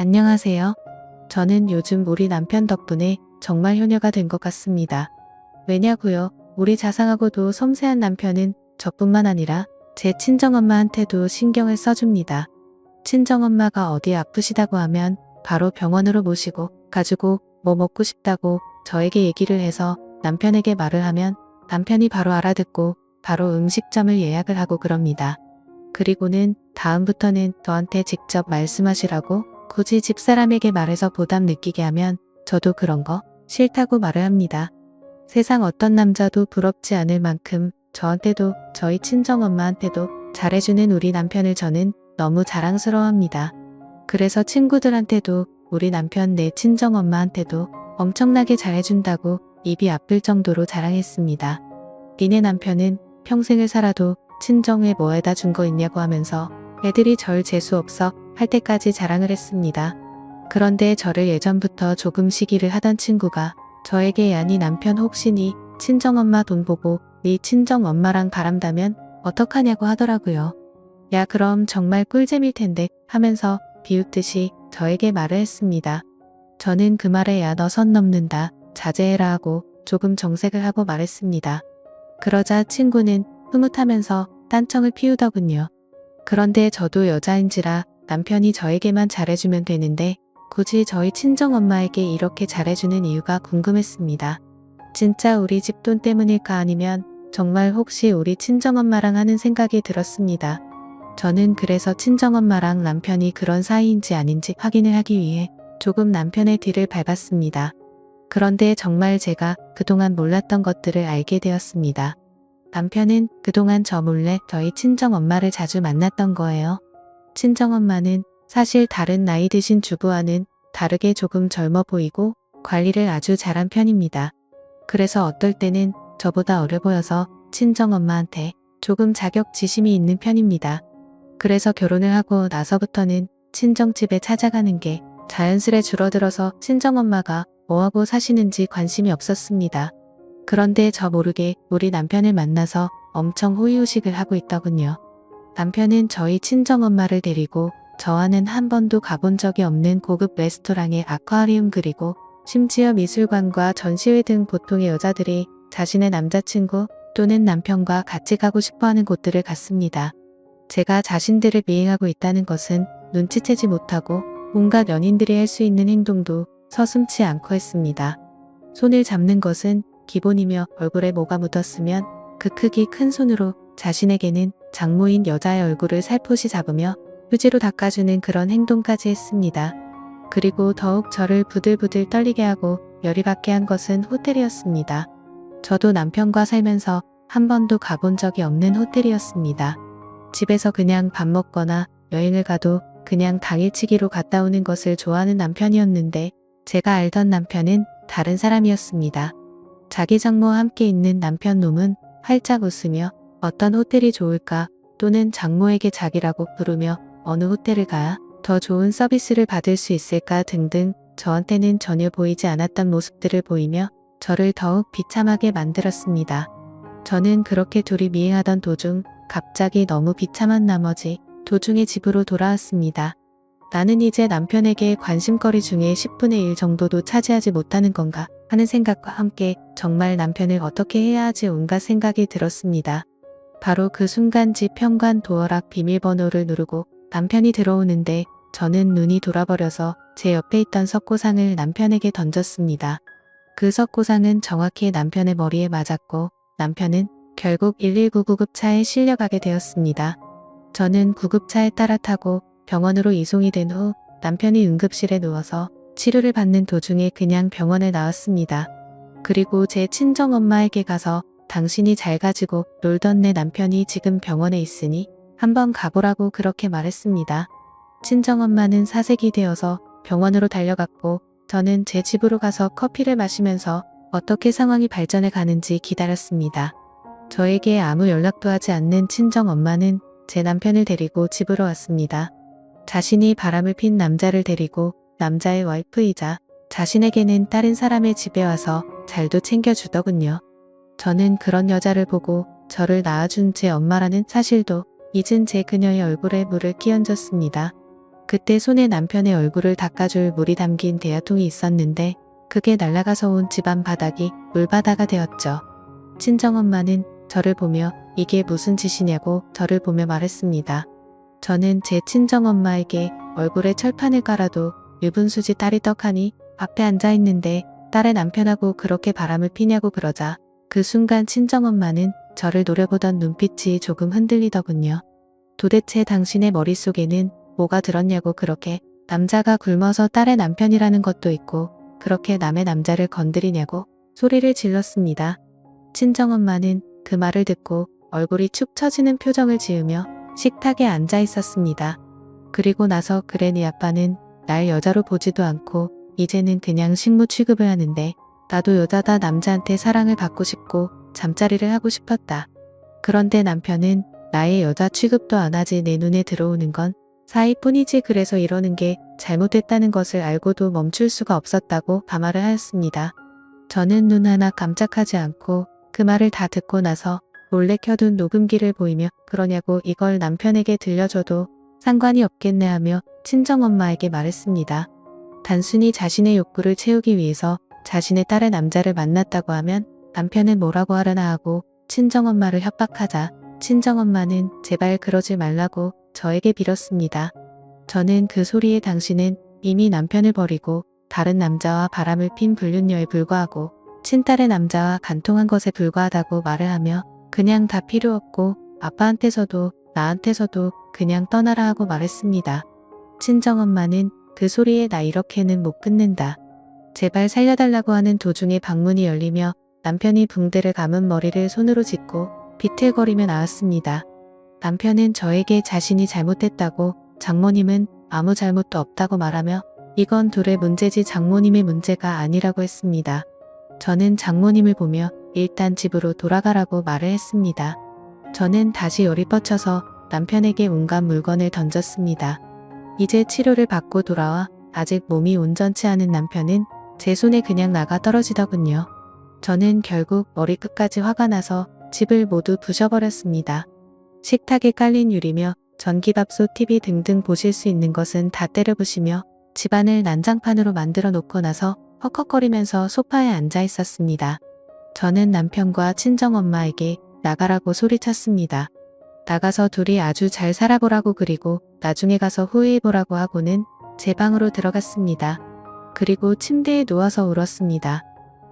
안녕하세요. 저는 요즘 우리 남편 덕분에 정말 효녀가 된 것 같습니다. 왜냐고요? 우리 자상하고도 섬세한 남편은 저뿐만 아니라 제 친정엄마한테도 신경을 써줍니다. 친정엄마가 어디 아프시다고 하면 바로 병원으로 모시고 가지고 뭐 먹고 싶다고 저에게 얘기를 해서 남편에게 말을 하면 남편이 바로 알아듣고 바로 음식점을 예약을 하고 그럽니다. 그리고는 다음부터는 저한테 직접 말씀하시라고 굳이 집사람에게 말해서 부담 느끼게 하면 저도 그런 거 싫다고 말을 합니다. 세상 어떤 남자도 부럽지 않을 만큼 저한테도 저희 친정엄마한테도 잘해주는 우리 남편을 저는 너무 자랑스러워합니다. 그래서 친구들한테도 우리 남편 내 친정엄마한테도 엄청나게 잘해준다고 입이 아플 정도로 자랑했습니다. 니네 남편은 평생을 살아도 친정에 뭐 해다 준 거 있냐고 하면서 애들이 절 재수없어 할 때까지 자랑을 했습니다. 그런데 저를 예전부터 조금 시기를 하던 친구가 저에게 야 니 남편 혹시 니 친정엄마 돈 보고 니 친정엄마랑 바람다면 어떡하냐고 하더라고요. 야 그럼 정말 꿀잼일 텐데 하면서 비웃듯이 저에게 말을 했습니다. 저는 그 말에 야 너 선 넘는다 자제해라 하고 조금 정색을 하고 말했습니다. 그러자 친구는 흐뭇하면서 딴청을 피우더군요. 그런데 저도 여자인지라 남편이 저에게만 잘해주면 되는데 굳이 저희 친정엄마에게 이렇게 잘해주는 이유가 궁금했습니다. 진짜 우리 집 돈 때문일까 아니면 정말 혹시 우리 친정엄마랑 하는 생각이 들었습니다. 저는 그래서 친정엄마랑 남편이 그런 사이인지 아닌지 확인을 하기 위해 조금 남편의 뒤를 밟았습니다. 그런데 정말 제가 그동안 몰랐던 것들을 알게 되었습니다. 남편은 그동안 저 몰래 저희 친정엄마를 자주 만났던 거예요. 친정엄마는 사실 다른 나이 드신 주부와는 다르게 조금 젊어 보이고 관리를 아주 잘한 편입니다. 그래서 어떨 때는 저보다 어려 보여서 친정엄마한테 조금 자격지심이 있는 편입니다. 그래서 결혼을 하고 나서부터는 친정집에 찾아가는 게 자연스레 줄어들어서 친정엄마가 뭐하고 사시는지 관심이 없었습니다. 그런데 저 모르게 우리 남편을 만나서 엄청 호의호식을 하고 있더군요. 남편은 저희 친정엄마를 데리고 저와는 한 번도 가본 적이 없는 고급 레스토랑에 아쿠아리움 그리고 심지어 미술관과 전시회 등 보통의 여자들이 자신의 남자친구 또는 남편과 같이 가고 싶어하는 곳들을 갔습니다. 제가 자신들을 미행하고 있다는 것은 눈치채지 못하고 온갖 연인들이 할 수 있는 행동도 서슴지 않고 했습니다. 손을 잡는 것은 기본이며 얼굴에 뭐가 묻었으면 그 크기 큰 손으로 자신에게는 장모인 여자의 얼굴을 살포시 잡으며 휴지로 닦아주는 그런 행동까지 했습니다. 그리고 더욱 저를 부들부들 떨리게 하고 열이 받게 한 것은 호텔이었습니다. 저도 남편과 살면서 한 번도 가본 적이 없는 호텔이었습니다. 집에서 그냥 밥 먹거나 여행을 가도 그냥 당일치기로 갔다 오는 것을 좋아하는 남편이었는데 제가 알던 남편은 다른 사람이었습니다. 자기 장모와 함께 있는 남편 놈은 활짝 웃으며 어떤 호텔이 좋을까 또는 장모에게 자기라고 부르며 어느 호텔을 가야 더 좋은 서비스를 받을 수 있을까 등등 저한테는 전혀 보이지 않았던 모습들을 보이며 저를 더욱 비참하게 만들었습니다. 저는 그렇게 둘이 미행하던 도중 갑자기 너무 비참한 나머지 도중에 집으로 돌아왔습니다. 나는 이제 남편에게 관심거리 중에 10분의 1 정도도 차지하지 못하는 건가 하는 생각과 함께 정말 남편을 어떻게 해야 하지 온갖 생각이 들었습니다. 바로 그 순간 집 현관 도어락 비밀번호를 누르고 남편이 들어오는데 저는 눈이 돌아버려서 제 옆에 있던 석고상을 남편에게 던졌습니다. 그 석고상은 정확히 남편의 머리에 맞았고 남편은 결국 119 구급차에 실려가게 되었습니다. 저는 구급차에 따라 타고 병원으로 이송이 된 후 남편이 응급실에 누워서 치료를 받는 도중에 그냥 병원을 나왔습니다. 그리고 제 친정엄마에게 가서 당신이 잘 가지고 놀던 내 남편이 지금 병원에 있으니 한번 가보라고 그렇게 말했습니다. 친정엄마는 사색이 되어서 병원으로 달려갔고 저는 제 집으로 가서 커피를 마시면서 어떻게 상황이 발전해 가는지 기다렸습니다. 저에게 아무 연락도 하지 않는 친정엄마는 제 남편을 데리고 집으로 왔습니다. 자신이 바람을 핀 남자를 데리고 남자의 와이프이자 자신에게는 다른 사람의 집에 와서 잘도 챙겨주더군요. 저는 그런 여자를 보고 저를 낳아준 제 엄마라는 사실도 잊은 제 그녀의 얼굴에 물을 끼얹었습니다. 그때 손에 남편의 얼굴을 닦아줄 물이 담긴 대야통이 있었는데 그게 날아가서 온 집안 바닥이 물바다가 되었죠. 친정엄마는 저를 보며 이게 무슨 짓이냐고 저를 보며 말했습니다. 저는 제 친정엄마에게 얼굴에 철판을 깔아도 유분수지 딸이 떡하니 앞에 앉아있는데 딸의 남편하고 그렇게 바람을 피냐고 그러자 그 순간 친정엄마는 저를 노려보던 눈빛이 조금 흔들리더군요. 도대체 당신의 머릿속에는 뭐가 들었냐고 그렇게 남자가 굶어서 딸의 남편이라는 것도 있고 그렇게 남의 남자를 건드리냐고 소리를 질렀습니다. 친정엄마는 그 말을 듣고 얼굴이 축 처지는 표정을 지으며 식탁에 앉아 있었습니다. 그리고 나서 그래 네 아빠는 날 여자로 보지도 않고 이제는 그냥 식모 취급을 하는데 나도 여자다 남자한테 사랑을 받고 싶고 잠자리를 하고 싶었다. 그런데 남편은 나의 여자 취급도 안 하지 내 눈에 들어오는 건 사이뿐이지 그래서 이러는 게 잘못됐다는 것을 알고도 멈출 수가 없었다고 반말을 하였습니다. 저는 눈 하나 깜짝하지 않고 그 말을 다 듣고 나서 몰래 켜둔 녹음기를 보이며 그러냐고 이걸 남편에게 들려줘도 상관이 없겠네 하며 친정엄마에게 말했습니다. 단순히 자신의 욕구를 채우기 위해서 자신의 딸의 남자를 만났다고 하면 남편은 뭐라고 하려나 하고 친정엄마를 협박하자 친정엄마는 제발 그러지 말라고 저에게 빌었습니다. 저는 그 소리에 당신은 이미 남편을 버리고 다른 남자와 바람을 핀 불륜녀에 불과하고 친딸의 남자와 간통한 것에 불과하다고 말을 하며 그냥 다 필요 없고 아빠한테서도 나한테서도 그냥 떠나라 하고 말했습니다. 친정엄마는 그 소리에 나 이렇게는 못 끊는다. 제발 살려달라고 하는 도중에 방문이 열리며 남편이 붕대를 감은 머리를 손으로 짚고 비틀거리며 나왔습니다. 남편은 저에게 자신이 잘못했다고 장모님은 아무 잘못도 없다고 말하며 이건 둘의 문제지 장모님의 문제가 아니라고 했습니다. 저는 장모님을 보며 일단 집으로 돌아가라고 말을 했습니다. 저는 다시 열이 뻗쳐서 남편에게 온갖 물건을 던졌습니다. 이제 치료를 받고 돌아와 아직 몸이 온전치 않은 남편은 제 손에 그냥 나가 떨어지더군요. 저는 결국 머리끝까지 화가 나서 집을 모두 부셔버렸습니다. 식탁에 깔린 유리며 전기밥솥, TV 등등 보실 수 있는 것은 다 때려 부시며 집안을 난장판으로 만들어 놓고 나서 헉헉거리면서 소파에 앉아 있었습니다. 저는 남편과 친정엄마에게 나가라고 소리쳤습니다. 나가서 둘이 아주 잘 살아보라고 그리고 나중에 가서 후회해보라고 하고는 제 방으로 들어갔습니다. 그리고 침대에 누워서 울었습니다.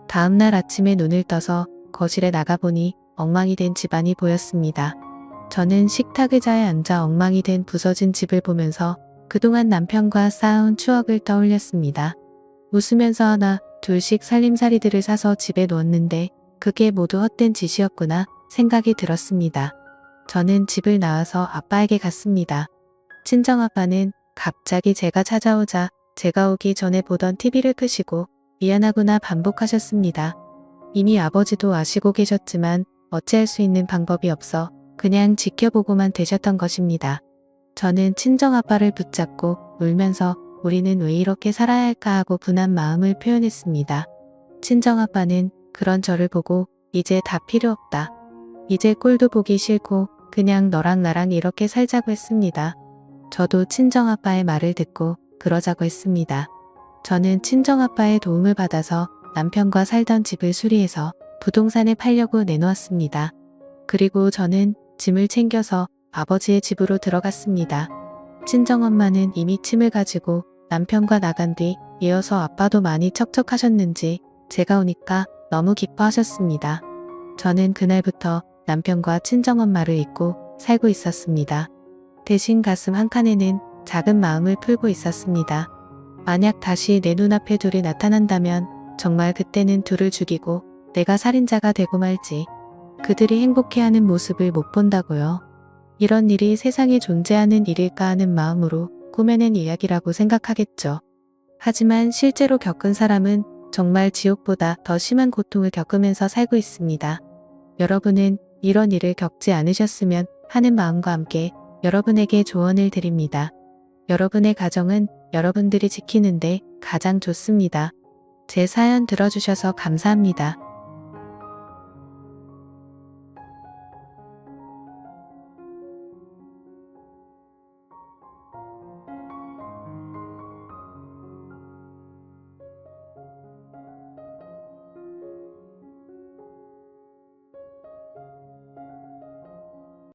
다음날 아침에 눈을 떠서 거실에 나가보니 엉망이 된 집안이 보였습니다. 저는 식탁 의자에 앉아 엉망이 된 부서진 집을 보면서 그동안 남편과 쌓아온 추억을 떠올렸습니다. 웃으면서 하나 둘씩 살림살이들을 사서 집에 놓았는데 그게 모두 헛된 짓이었구나 생각이 들었습니다. 저는 집을 나와서 아빠에게 갔습니다. 친정아빠는 갑자기 제가 찾아오자 제가 오기 전에 보던 TV를 끄시고 미안하구나 반복하셨습니다. 이미 아버지도 아시고 계셨지만 어찌할 수 있는 방법이 없어 그냥 지켜보고만 되셨던 것입니다. 저는 친정아빠를 붙잡고 울면서 우리는 왜 이렇게 살아야 할까 하고 분한 마음을 표현했습니다. 친정아빠는 그런 저를 보고 이제 다 필요 없다. 이제 꼴도 보기 싫고 그냥 너랑 나랑 이렇게 살자고 했습니다. 저도 친정아빠의 말을 듣고 그러자고 했습니다. 저는 친정아빠의 도움을 받아서 남편과 살던 집을 수리해서 부동산에 팔려고 내놓았습니다. 그리고 저는 짐을 챙겨서 아버지의 집으로 들어갔습니다. 친정엄마는 이미 침을 가지고 남편과 나간 뒤 이어서 아빠도 많이 척척하셨는지 제가 오니까 너무 기뻐하셨습니다. 저는 그날부터 남편과 친정엄마를 잊고 살고 있었습니다. 대신 가슴 한칸에는 작은 마음을 풀고 있었습니다. 만약 다시 내 눈앞에 둘이 나타난다면 정말 그때는 둘을 죽이고 내가 살인자가 되고 말지. 그들이 행복해하는 모습을 못 본다고요. 이런 일이 세상에 존재하는 일일까 하는 마음으로 꾸며낸 이야기라고 생각하겠죠. 하지만 실제로 겪은 사람은 정말 지옥보다 더 심한 고통을 겪으면서 살고 있습니다. 여러분은 이런 일을 겪지 않으셨으면 하는 마음과 함께 여러분에게 조언을 드립니다. 여러분의 가정은 여러분들이 지키는데 가장 좋습니다. 제 사연 들어주셔서 감사합니다.